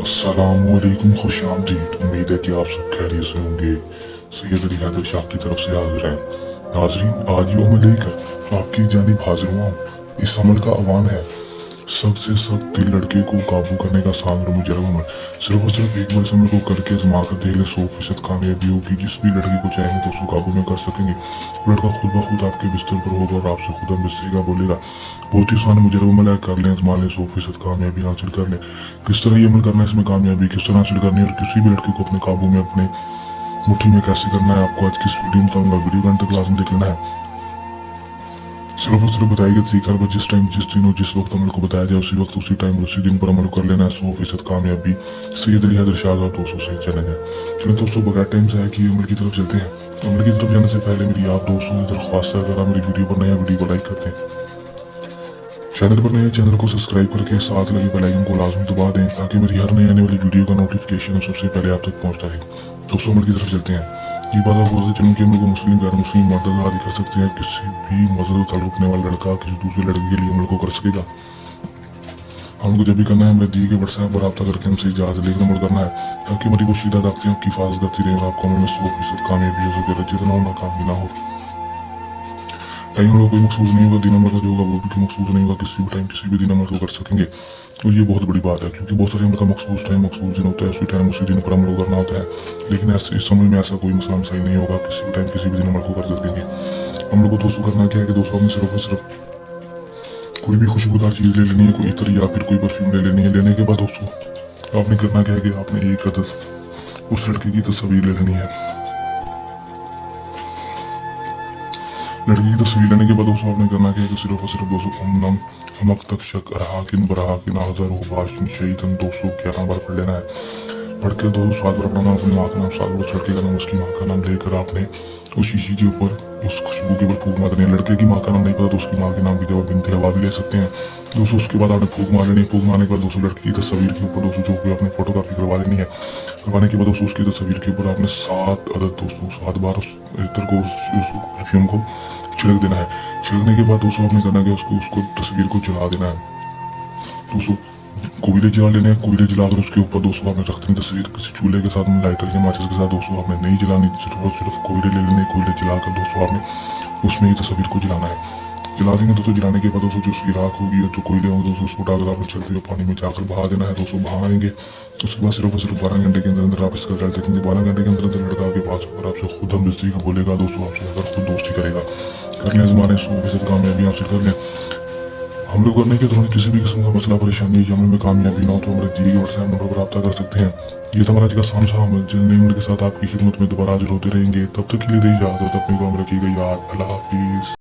अस्सलामुअलैकुम, खुश आमदीद। उम्मीद है कि आप सब खैरियत से होंगे। सैयद अली हैदर शाह की तरफ से हाजिर है। नाजरीन, आज जो अमल लेकर आपकी जानिब हाजिर हुआ हूँ, इस अमल का आह्वान है सख्त से सख्त दिल लड़के को काबू करने का सांद्र मुजरब अमल। सिर्फ और सिर्फ एक बार इस अमल को करके आजमा कर देख ले, 100% कामयाबी होगी। जिस भी लड़की को चाहेंगे तो उसको काबू में कर सकेंगे। लड़का खुद ब खुद आपके बिस्तर पर होगा और आपसे खुद बिस्तरेगा, बोलेगा। बहुत ही आसान मुजरब अमल है, कर लें, आजमा लें, 100% कामयाबी हासिल कर लें। किस तरह ये अमल करना है, इसमें कामयाबी किस तरह हासिल करनी है और किसी भी लड़के को अपने काबू में, अपने मुट्ठी में कैसे करना है, आपको आज किस वीडियो में बताऊंगा। वीडियो का अंत तक लाजमी देख लेना है। सिर्फ और सिर्फ बताएगा तरीका, जिस टाइम, जिस दिन और जिस वक्त अमल को बताया जाए, उसी वक्त, उसी टाइम, उसी दिन पर अमल कर लेना है। 100% कामयाबी सैयद अली हैदर शाह दोस्तों से चलेंगे। चलो दोस्तों, बगैर टाइम से है कि अमल की तरफ चलते हैं। अमल की तरफ जाने से पहले मेरी आप दोस्तों की दरख्वास्त है, अगर आप मेरी वीडियो पर नए हैं, वीडियो को लाइक करते हैं। चैनल पर नए चैनल को सब्सक्राइब करके साथ लगे बेल आइकन को लाजमी दबा दें, ताकि मेरी हर नई आने वाली वीडियो का नोटिफिकेशन सबसे पहले आप तक पहुंचता रहे। दोस्तों, अमल की तरफ चलते हैं। ये बात आप बोलते चलूँ कि हम लोग मुस्लिम गैर मुस्लिम मर्द आदि कर सकते हैं। किसी भी मजहब तल रुकने वाला लड़का किसी दूसरे लड़के के लिए अमल को कर सकेगा। हमको जब भी करना है, हमें दिए के व्हाट्सएप पर रब्ता करके हमसे इजाजत लेकर अमल करना है, ताकि हमारी कोशिश ताकतें आपकी हिफाजत करती रहे और आपको अमल में 100% कामयाबी हो सके। जितना हो नाकामी ना हो। टाइम का कोई मखसूस नहीं होगा, दिन अमल का जो होगा वो भी मखसूस नहीं होगा। किसी भी टाइम, किसी भी दिन अमल को कर सकेंगे। और ये बहुत बड़ी बात है, क्योंकि बहुत सारे अमल का मखसूस टाइम, मखसूस दिन होता है। उसी टाइम, उसी दिन पर अमल को करना होता है। लेकिन ऐसे इस समय में ऐसा कोई मसला मसाइल नहीं होगा। किसी भी टाइम, किसी भी दिन अमल को कर सकेंगे। हम लोग को दोस्तों करना क्या है कि दोस्तों हमें सिर्फ और सिर्फ कोई भी खुशबूदार चीज़ ले लेनी है, कोई इत्र या फिर कोई परफ्यूम ले लेनी है। लेने के बाद दोस्तों आपने करना क्या है कि आपने एक अदद उस लड़के की तस्वीर ले लेनी है। लड़की की तस्वीर लेने के बाद दोस्तों आपने करना क्या है कि सिर्फ और सिर्फ दोस्तों हम हमक तक शक रहाकिन बराकिन आजर हो बाशिन शहीदन 211 बार पढ़ लेना है। पढ़ के दो 7 बार अपना नाम, अपनी माँ का नाम, 7 बार लड़के का नाम, उसकी माँ का नाम लेकर आपने उस शीशी के ऊपर, उस खुशबू के ऊपर फूक मार देनी है। लड़के की माँ का नाम नहीं पता तो उसकी माँ के नाम की जगह बिनते हवा भी ले सकते हैं दोस्तों। उसके बाद आपने फूक मार लेनी है। फूक मारने के बाद दोस्तों लड़की की तस्वीर के ऊपर दोस्तों जो कि आपने फोटोग्राफी करवा लेनी है। करवाने के बाद दोस्तों उसकी तस्वीर के ऊपर आपने 7 अदद दोस्तों 7 बार उस इत्र को, उस परफ्यूम को छिड़क देना है। छिड़कने के बाद दोस्तों आपने करना है उसको तस्वीर को जला देना है। दोस्तों कोयले जला लेने हैं। कोयले जलाकर उसके ऊपर दोस्तों आपने रख देनी तस्वीर। किसी चूल्हे के साथ, लाइटर या माचिस के साथ दोस्तों आपने नहीं जलानी, सिर्फ और सिर्फ कोयले ले लेने। कोयले जलाकर दोस्तों आपने उसमें ही तस्वीर को जलाना है। जला देंगे दोस्तों। जलाने के बाद दोस्तों जो उसकी राख होगी और जो कोयले होंगे दोस्तों, उसको डालकर आपने चलते हुए पानी में जाकर बहा देना है दोस्तों। बहाएंगे उसके बाद सिर्फ और सिर्फ 12 घंटे के अंदर अंदर आप इसका रिजल्ट देखेंगे। 12 घंटे के अंदर अंदर लड़का आपके पास होकर आपसे खुद हम दोस्ती का बोलेगा दोस्तों। आपसे अगर खुद दोस्ती करेगा, कर लें, हमारे 100% कामयाबी हासिल कर लें। हम लोग करने के दौरान किसी भी किस्म का मसला, परेशानी या अमल में कामयाबी ना हो तो हमारे दिए गए व्हाट्सएप नंबर पर रब्ता कर सकते हैं। ये था हमारा आज का सामसा अमल। जिन नई अमल के साथ आपकी खिदमत में दोबारा हाजिर होते रहेंगे। तब तक के लिए दे इजाजत, अपनी काम रखिएगा याद। अल्लाह हाफिज।